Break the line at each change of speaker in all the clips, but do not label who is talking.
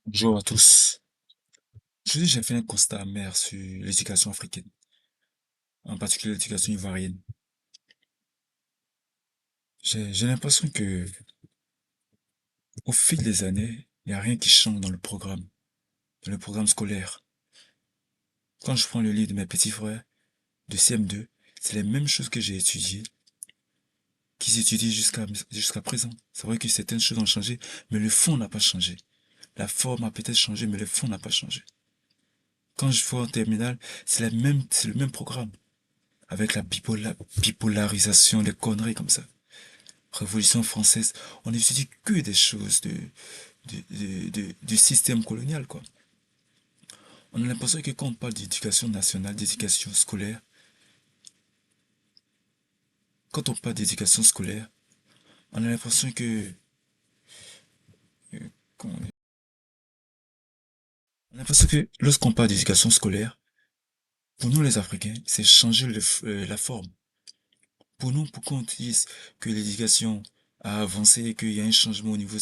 Bonjour à tous. Aujourd'hui, j'ai fait un constat amer sur l'éducation africaine, en particulier l'éducation ivoirienne. J'ai l'impression que, au fil des années, il n'y a rien qui change dans le programme scolaire. Quand je prends le livre de mes petits frères de CM2, c'est les mêmes choses que j'ai étudiées, qu'ils étudient jusqu'à présent. C'est vrai que certaines choses ont changé, mais le fond n'a pas changé. La forme a peut-être changé, mais le fond n'a pas changé. Quand je vois en terminale, c'est le même programme, avec la bipolarisation, des conneries comme ça. Révolution française, on n'étudie que des choses du système colonial, quoi. On a l'impression que quand on parle d'éducation nationale, d'éducation scolaire, quand on parle d'éducation scolaire, on a l'impression qu'on- on a l'impression que lorsqu'on parle d'éducation scolaire, pour nous les Africains, c'est changer la forme. Pour nous, pour qu'on dise que l'éducation a avancé et qu'il y a un changement au niveau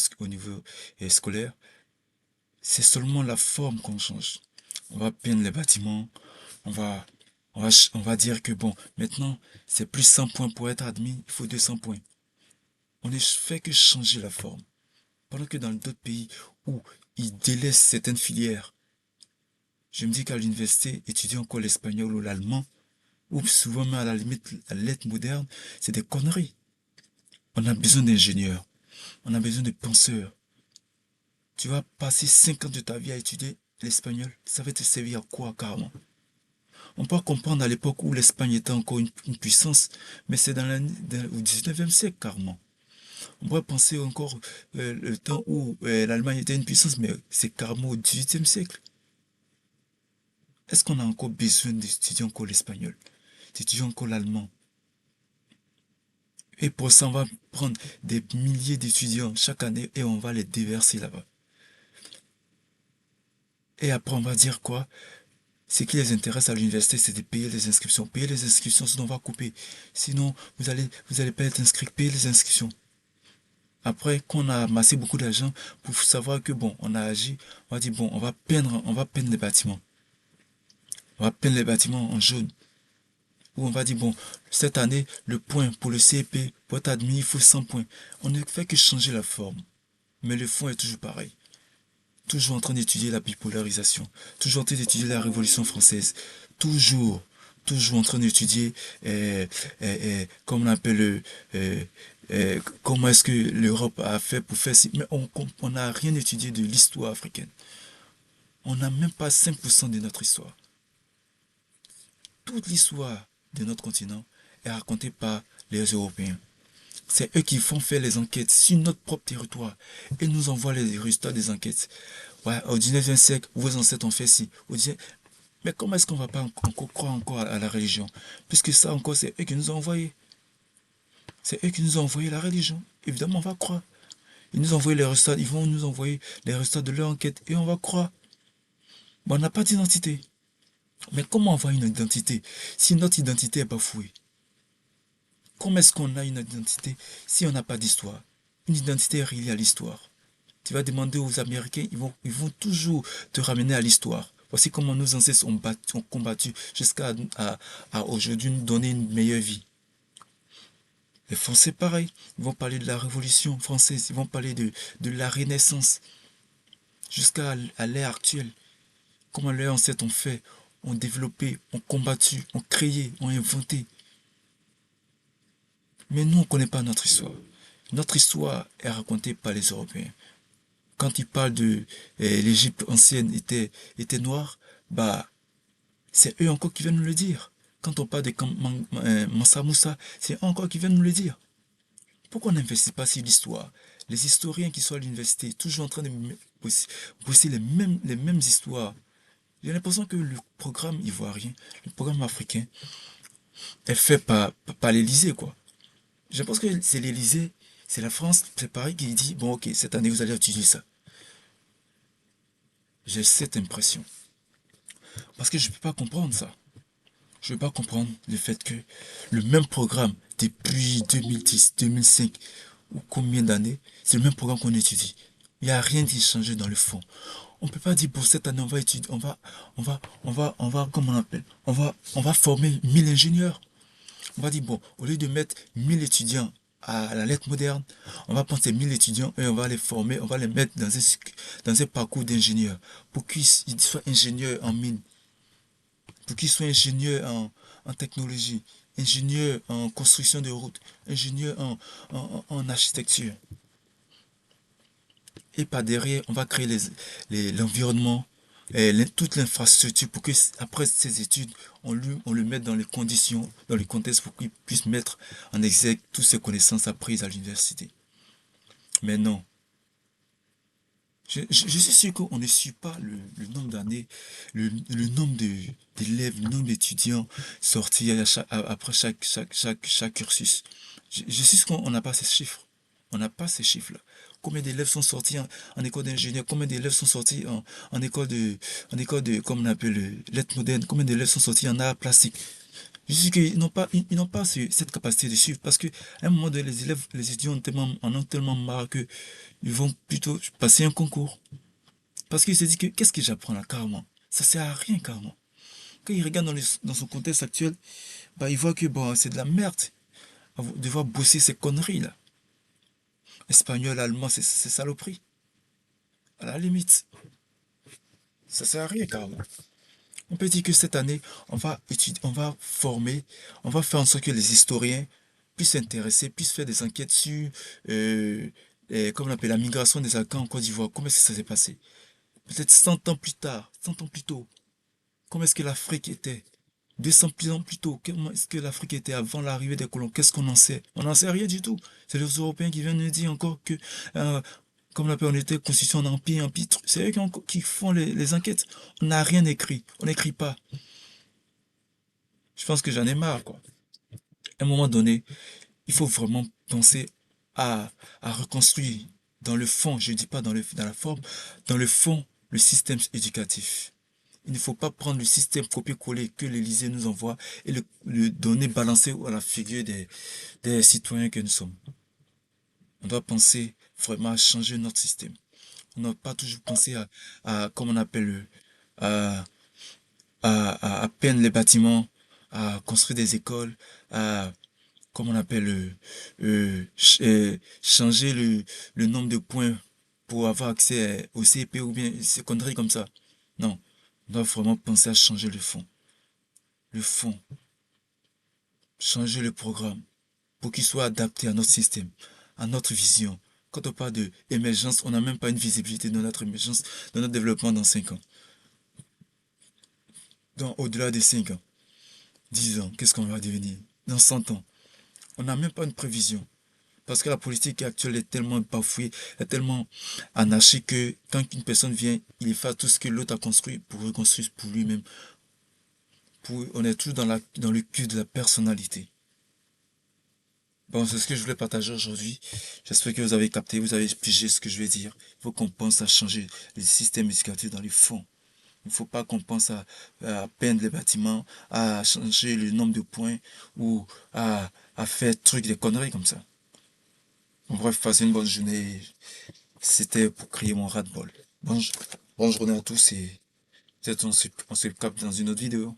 scolaire, c'est seulement la forme qu'on change. On va peindre les bâtiments, on va, on va dire que bon, maintenant, c'est plus 100 points pour être admis, il faut 200 points. On ne fait que changer la forme. Pendant que dans d'autres pays où ils délaissent certaines filières, je me dis qu'à l'université, étudier encore l'espagnol ou l'allemand, ou souvent même à la limite la lettre moderne, c'est des conneries. On a besoin d'ingénieurs, on a besoin de penseurs. Tu vas passer 5 ans de ta vie à étudier l'espagnol, ça va te servir à quoi carrément? On peut comprendre à l'époque où l'Espagne était encore une puissance, mais c'est au 19e siècle carrément. On pourrait penser encore le temps où l'Allemagne était une puissance, mais c'est carrément au 18e siècle. Est-ce qu'on a encore besoin d'étudier encore l'espagnol, d'étudier encore l'allemand? Et pour ça, on va prendre des milliers d'étudiants chaque année et on va les déverser là-bas. Et après, on va dire quoi? Ce qui les intéresse à l'université, c'est de payer les inscriptions. Payer les inscriptions, sinon on va couper. Sinon, vous allez pas être inscrit, payer les inscriptions. Après qu'on a amassé beaucoup d'argent pour savoir que bon, on a agi, on va dire bon, on va peindre les bâtiments. On va peindre les bâtiments en jaune. Ou on va dire bon, cette année, le point pour le CEP, pour être admis, il faut 100 points. On ne fait que changer la forme. Mais le fond est toujours pareil. Toujours en train d'étudier la bipolarisation. Toujours en train d'étudier la Révolution française. Toujours. Toujours en train d'étudier, comme on appelle, comment est-ce que l'Europe a fait pour faire ci. Mais on n'a rien étudié de l'histoire africaine. On n'a même pas 5% de notre histoire. Toute l'histoire de notre continent est racontée par les Européens. C'est eux qui font faire les enquêtes sur notre propre territoire et nous envoient les résultats des enquêtes. Ouais, au 19e siècle, vos ancêtres ont fait ci. Mais comment est-ce qu'on va pas encore croire encore à la religion? Puisque ça encore, c'est eux qui nous ont envoyé. C'est eux qui nous ont envoyé la religion. Évidemment, on va croire. Ils nous ont envoyé les résultats, ils vont nous envoyer les résultats de leur enquête et on va croire. Mais on n'a pas d'identité. Mais comment avoir une identité si notre identité est bafouée? Comment est-ce qu'on a une identité si on n'a pas d'histoire? Une identité est reliée à l'histoire. Tu vas demander aux Américains, ils vont toujours te ramener à l'histoire. Voici comment nos ancêtres ont combattu jusqu'à aujourd'hui nous donner une meilleure vie. Les Français, pareil, ils vont parler de la Révolution française, ils vont parler de la Renaissance jusqu'à l'ère actuelle. Comment leurs ancêtres ont fait, ont développé, ont combattu, ont créé, ont inventé. Mais nous, on ne connaît pas notre histoire. Notre histoire est racontée par les Européens. Quand ils parlent de l'Égypte ancienne était noire, bah c'est eux encore qui viennent nous le dire. Quand on parle de Mansa Moussa, c'est eux encore qui viennent nous le dire. Pourquoi on n'investit pas sur l'histoire? Les historiens qui sont à l'université, toujours en train de bosser les mêmes histoires. J'ai l'impression que le programme ivoirien, le programme africain, est fait par l'Élysée, quoi. Je pense que c'est l'Élysée, c'est la France, c'est pareil qui dit, bon ok, cette année vous allez étudier ça. J'ai cette impression. Parce que je ne peux pas comprendre ça. Je ne peux pas comprendre le fait que le même programme depuis 2010, 2005 ou combien d'années, c'est le même programme qu'on étudie. Il n'y a rien qui change dans le fond. On peut pas dire pour cette année, on va étudier, comment on appelle, on va former 1000 ingénieurs. On va dire, bon, au lieu de mettre 1000 étudiants à la lettre moderne, on va prendre ces 1000 étudiants et on va les former, on va les mettre dans un parcours d'ingénieurs pour qu'ils soient ingénieurs en mine, pour qu'ils soient ingénieurs en technologie, ingénieurs en construction de routes, ingénieurs en architecture. Et par derrière, on va créer l'environnement, toute l'infrastructure pour que après ces études, on le mette dans les conditions, dans le contexte pour qu'il puisse mettre en exergue toutes ces connaissances apprises à l'université. Mais non. Je suis sûr qu'on ne suit pas le nombre d'années, le nombre d'élèves, le nombre d'étudiants sortis après chaque cursus. Je suis sûr qu'on n'a pas ces chiffres. On n'a pas ces chiffres-là. Combien d'élèves sont sortis en école d'ingénieur? Combien d'élèves sont sortis en école de, comme on appelle, lettres modernes? Combien d'élèves sont sortis en art plastique? Je suis sûr qu'ils n'ont pas cette capacité de suivre parce que à un moment donné, les élèves, les étudiants en ont tellement marre que ils vont plutôt passer un concours. Parce qu'il se dit que qu'est-ce que j'apprends là carrément? Ça sert à rien carrément. Quand il regarde dans son contexte actuel, bah, il voit que bon, c'est de la merde. Devoir bosser ces conneries là. Espagnol, allemand, c'est saloperie. À la limite, ça sert à rien carrément. On peut dire que cette année, on va étudier, on va former, on va faire en sorte que les historiens puissent s'intéresser, puissent faire des enquêtes sur, euh, comme on appelle, la migration des Akans en Côte d'Ivoire. Comment est-ce que ça s'est passé? Peut-être 100 ans plus tard, 100 ans plus tôt. Comment est-ce que l'Afrique était? 200 ans plus tôt, comment est-ce que l'Afrique était avant l'arrivée des colons? Qu'est-ce qu'on en sait? On n'en sait rien du tout. C'est les Européens qui viennent nous dire encore que, euh, comme on l'appelle, on était constitué en empire, empire. C'est eux qui font les enquêtes. On n'a rien écrit. On n'écrit pas. Je pense que j'en ai marre, quoi. À un moment donné, il faut vraiment penser à reconstruire dans le fond, je ne dis pas dans la forme, dans le fond, le système éducatif. Il ne faut pas prendre le système copier-coller que l'Élysée nous envoie et le donner balancer à la figure des citoyens que nous sommes. On doit penser vraiment à changer notre système. On ne doit pas toujours penser comme on appelle, à, à peindre les bâtiments, à construire des écoles, à, comme on appelle, changer le nombre de points pour avoir accès au CP ou bien ces conneries comme ça. Non, on doit vraiment penser à changer le fond, changer le programme pour qu'il soit adapté à notre système, à notre vision. Quand on parle de émergence, on n'a même pas une visibilité de notre émergence, de notre développement dans 5 ans. Dans au-delà des 5 ans, 10 ans, qu'est-ce qu'on va devenir? Dans 100 ans, on n'a même pas une prévision. Parce que la politique actuelle est tellement bafouée, est tellement anarchique que quand une personne vient, il efface tout ce que l'autre a construit pour reconstruire pour lui-même. On est tous dans le cul de la personnalité. Bon, c'est ce que je voulais partager aujourd'hui. J'espère que vous avez capté, vous avez pigé ce que je vais dire. Il faut qu'on pense à changer les systèmes éducatifs dans les fonds. Il ne faut pas qu'on pense à peindre les bâtiments, à changer le nombre de points ou à faire trucs, des conneries comme ça. Bon, bref, passez une bonne journée. C'était pour créer mon ras-de-bol. Bonne journée à tous et peut-être on se capte dans une autre vidéo.